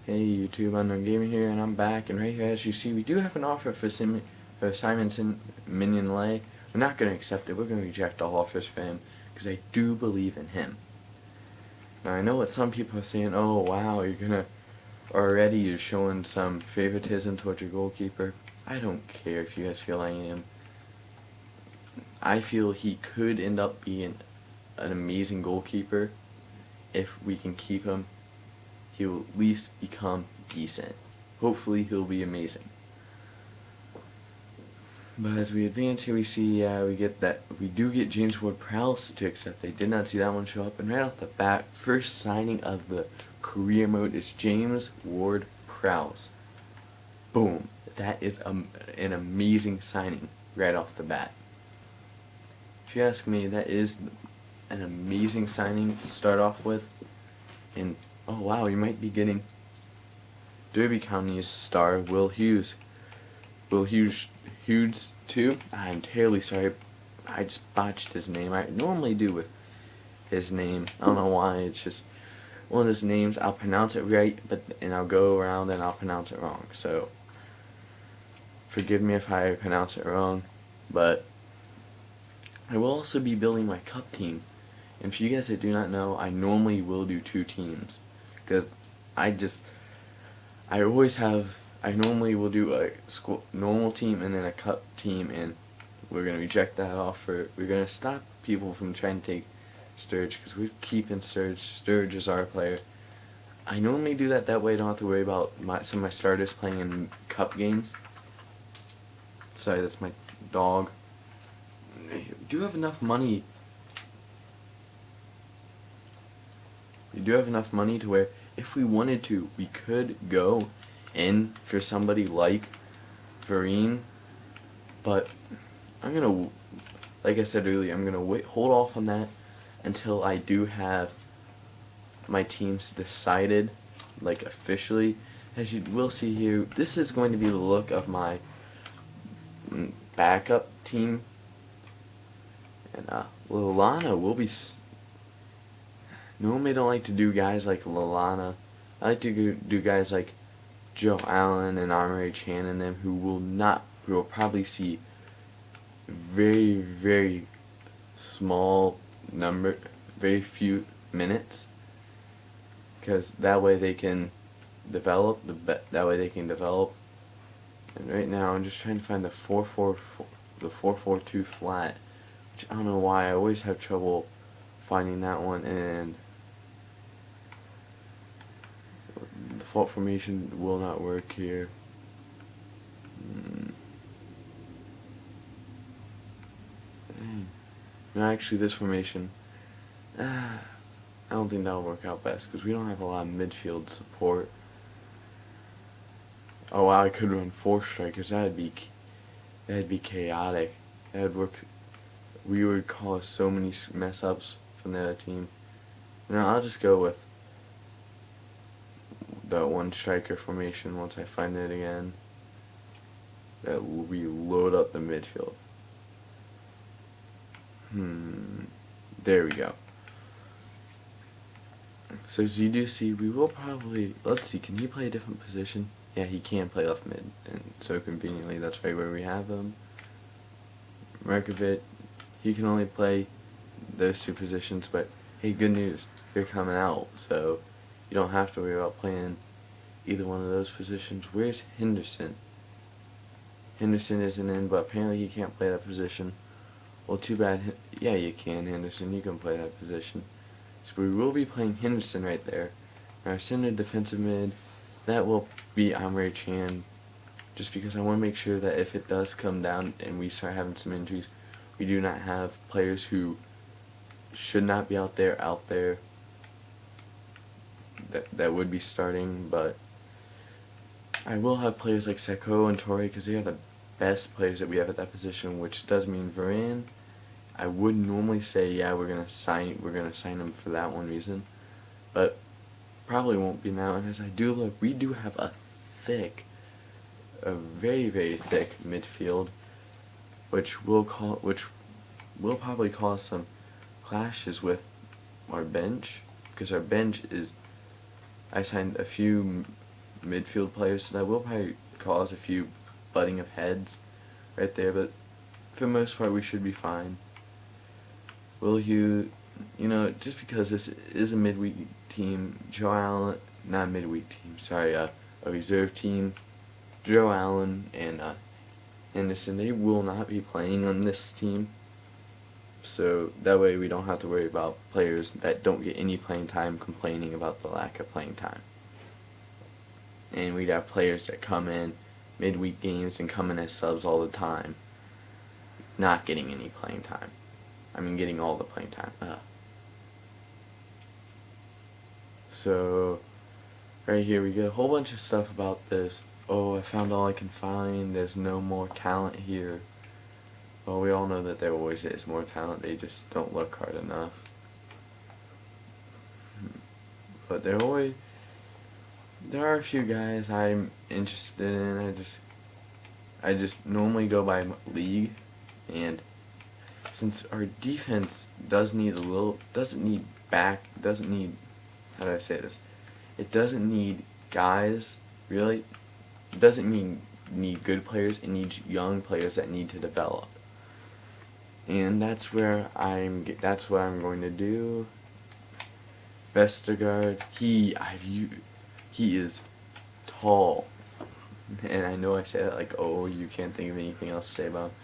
Hey YouTube, Unknown Gamer here, and I'm back. And right here, as you see, we do have an offer for Simon Minion Lay. We're not going to accept it. We're going to reject all offers for him because I do believe in him. Now I know what some people are saying. Oh wow, you're showing some favoritism towards your goalkeeper. I don't care if you guys feel I am. I feel he could end up being an amazing goalkeeper if we can keep him. He will at least become decent. Hopefully he'll be amazing. But as we advance here, we see we do get James Ward-Prowse to accept. I did not see that one show up. And right off the bat, first signing of the career mode is James Ward-Prowse. Boom. That is an amazing signing right off the bat. If you ask me, that is an amazing signing to start off with. And oh wow, you might be getting Derby County's star, Will Hughes. Will Hughes too? I'm terribly sorry. I just botched his name. I normally do with his name. I don't know why. It's just one of his names. I'll pronounce it right, and I'll go around and I'll pronounce it wrong. So forgive me if I pronounce it wrong. But I will also be building my cup team. And for you guys that do not know, I normally will do 2 teams. Because I normally will do a normal team and then a cup team, and we're going to reject that offer. We're going to stop people from trying to take Sturge, because we're keeping Sturge. Sturge is our player. I normally do that way I don't have to worry about some of my starters playing in cup games. Sorry, that's my dog. We do have enough money. We do have enough money to where if we wanted to, we could go in for somebody like Varane, but like I said earlier, I'm gonna hold off on that until I do have my teams decided, like officially. As you will see here, this is going to be the look of my backup team, and Lallana will be. Normally don't like to do guys like Lallana. I like to do guys like Joe Allen and Amari Chan and them who will probably see very, very small number, very few minutes, because that way they can develop. And right now I'm just trying to find the 4-4-2 flat, which I don't know why I always have trouble finding that one. And default formation will not work here. No, actually this formation, I don't think that'll work out best because we don't have a lot of midfield support. Oh wow, I could run 4 strikers. That'd be chaotic. That'd work. We would cause so many mess ups from the other team. No, I'll just go with the 1 striker formation once I find it again. That we load up the midfield. There we go. So as you do see, we will probably, let's see, can he play a different position? Yeah, he can play left mid, and so conveniently that's right where we have him. Markovic, he can only play those 2 positions, but hey, good news, they're coming out, so you don't have to worry about playing either one of those positions. Where's Henderson? Henderson isn't in, but apparently he can't play that position. Well, too bad. Yeah, you can, Henderson. You can play that position. So we will be playing Henderson right there. Our center defensive mid, that will be Amri Chan, just because I want to make sure that if it does come down and we start having some injuries, we do not have players who should not be out there that would be starting. But I will have players like Seko and Torre because they are the best players that we have at that position, which does mean Varane. I would normally say, yeah, we're gonna sign him for that one reason, but probably won't be now. And as I do look, we do have a very, very thick midfield, which will probably cause some clashes with our bench, because our bench is, I signed a few midfield players, so that will probably cause a few butting of heads right there, but for the most part we should be fine. Will you know, just because this is a midweek team, Joe Allen, not a midweek team, sorry, a reserve team, Joe Allen and Henderson, they will not be playing on this team. So that way we don't have to worry about players that don't get any playing time complaining about the lack of playing time. And we'd have players that come in midweek games and come in as subs all the time, not getting any playing time. I mean, getting all the playing time. So, right here we get a whole bunch of stuff about this. Oh, I found all I can find. There's no more talent here. Well, we all know that there always is more talent. They just don't look hard enough. But there are a few guys I'm interested in. I just normally go by league, and since our defense doesn't need, how do I say this? It doesn't need guys, really. It doesn't need good players. It needs young players that need to develop. And that's what I'm going to do. Vestergaard, he is tall. And I know I say that like, oh, you can't think of anything else to say about him.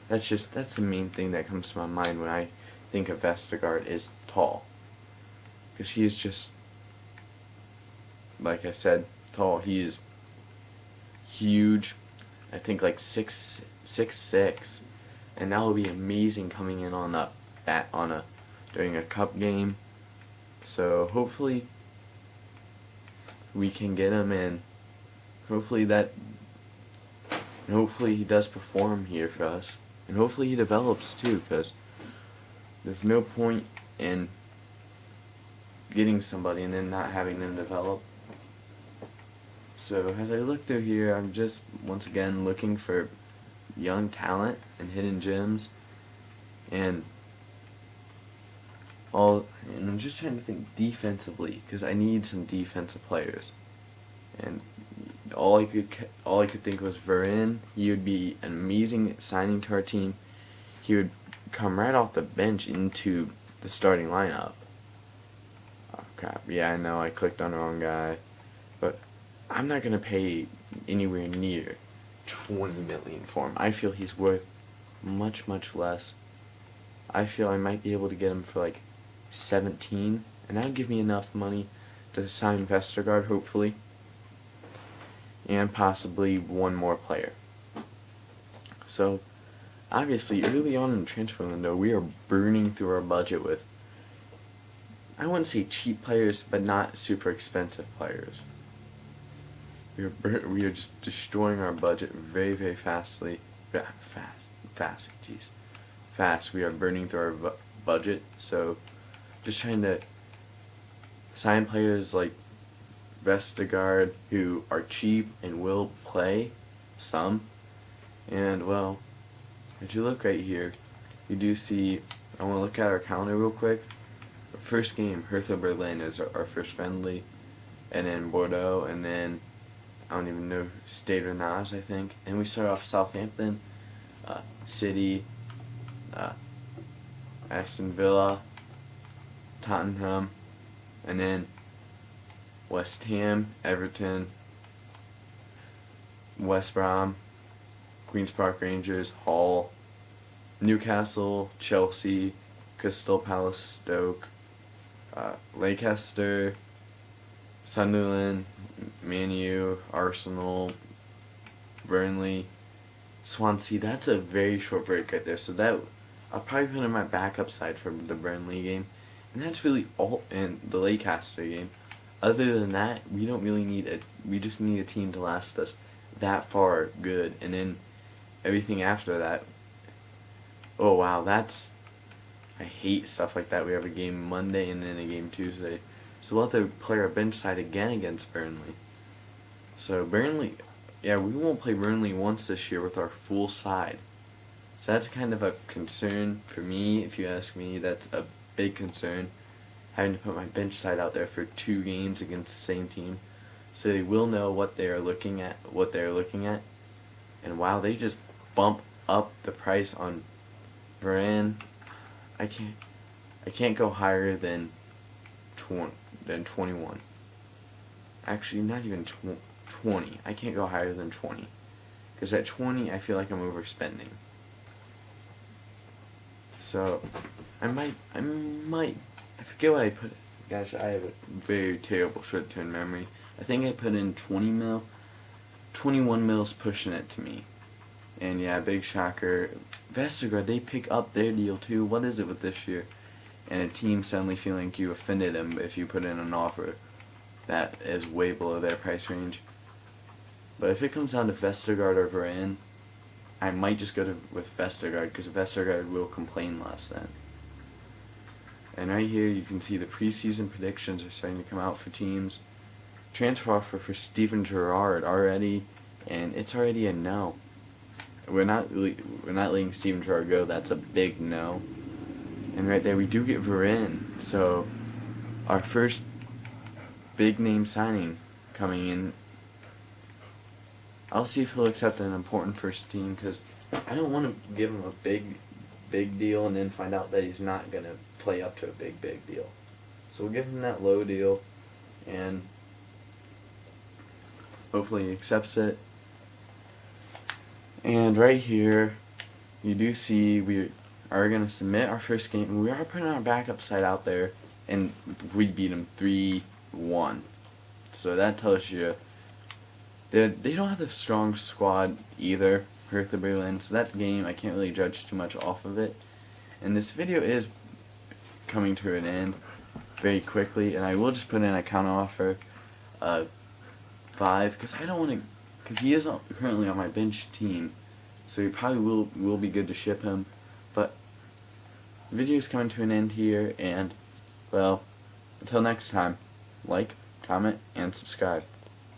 That's the main thing that comes to my mind when I think of Vestergaard is tall. Because he is just, like I said, tall. He is huge. I think like 6'6", and that will be amazing coming in during a cup game. So hopefully we can get him in. Hopefully he does perform here for us, and hopefully he develops too, because there's no point in getting somebody and then not having them develop. So as I look through here, I'm just once again looking for young talent and hidden gems, and I'm just trying to think defensively, because I need some defensive players. And all I could think was Varane. He would be an amazing signing to our team. He would come right off the bench into the starting lineup. Oh crap! Yeah, I know I clicked on the wrong guy, but I'm not gonna pay anywhere near 20 million for him. I feel he's worth much less. I feel I might be able to get him for like 17, and that'll give me enough money to sign Vestergaard, hopefully, and possibly one more player. So obviously early on in the transfer window we are burning through our budget with, I wouldn't say cheap players, but not super expensive players. We are just destroying our budget very fastly. Fast. We are burning through our budget. So just trying to sign players like Vestergaard who are cheap and will play some. And well, if you look right here, you do see, I want to look at our calendar real quick. Our first game, Hertha Berlin, is our first friendly, and then Bordeaux, and then I don't even know, Stade Rennais, I think. And we start off Southampton, City, Aston Villa, Tottenham, and then West Ham, Everton, West Brom, Queen's Park Rangers, Hull, Newcastle, Chelsea, Crystal Palace, Stoke, Leicester, Sunderland, Man U, Arsenal, Burnley, Swansea. That's a very short break right there. So that I'll probably put in my backup side for the Burnley game, and that's really all. And the Leicester game. Other than that, we don't really need we just need a team to last us that far good, and then everything after that. Oh wow, I hate stuff like that. We have a game Monday and then a game Tuesday. So we'll have to play our bench side again against Burnley. So Burnley, yeah, we won't play Burnley once this year with our full side. So that's kind of a concern for me, if you ask me. That's a big concern, having to put my bench side out there for 2 games against the same team. so they will know what they are looking at. And wow, they just bump up the price on Varane. I can't go higher than 21. Actually, not even 20. I can't go higher than 20. Because at 20, I feel like I'm overspending. So, I forget what I put. Gosh, I have a very terrible short-term memory. I think I put in 20 mil. 21 mil's pushing it to me. And yeah, big shocker. Vestergaard, they pick up their deal too. What is it with this year? And a team suddenly feeling like you offended them if you put in an offer that is way below their price range. But if it comes down to Vestergaard or Varane, I might just go with Vestergaard, because Vestergaard will complain less then. And right here you can see the preseason predictions are starting to come out for teams. Transfer offer for Steven Gerrard already, and it's already a no. We're not letting Steven Gerrard go. That's a big no. And right there we do get Varane. So our first big name signing coming in. I'll see if he'll accept an important first team, because I don't want to give him a big deal and then find out that he's not going to play up to a big deal. So we'll give him that low deal, and hopefully he accepts it. And right here, you do see we are going to submit our first game, and we are putting our backup side out there, and we beat them 3-1. So that tells you they don't have a strong squad either, Hertha Berlin, so that game I can't really judge too much off of it. And this video is coming to an end very quickly, and I will just put in a counter offer 5, because I don't want to, because he is currently on my bench team, so he probably will be good to ship him. But the video is coming to an end here, and well, until next time, like, comment, and subscribe.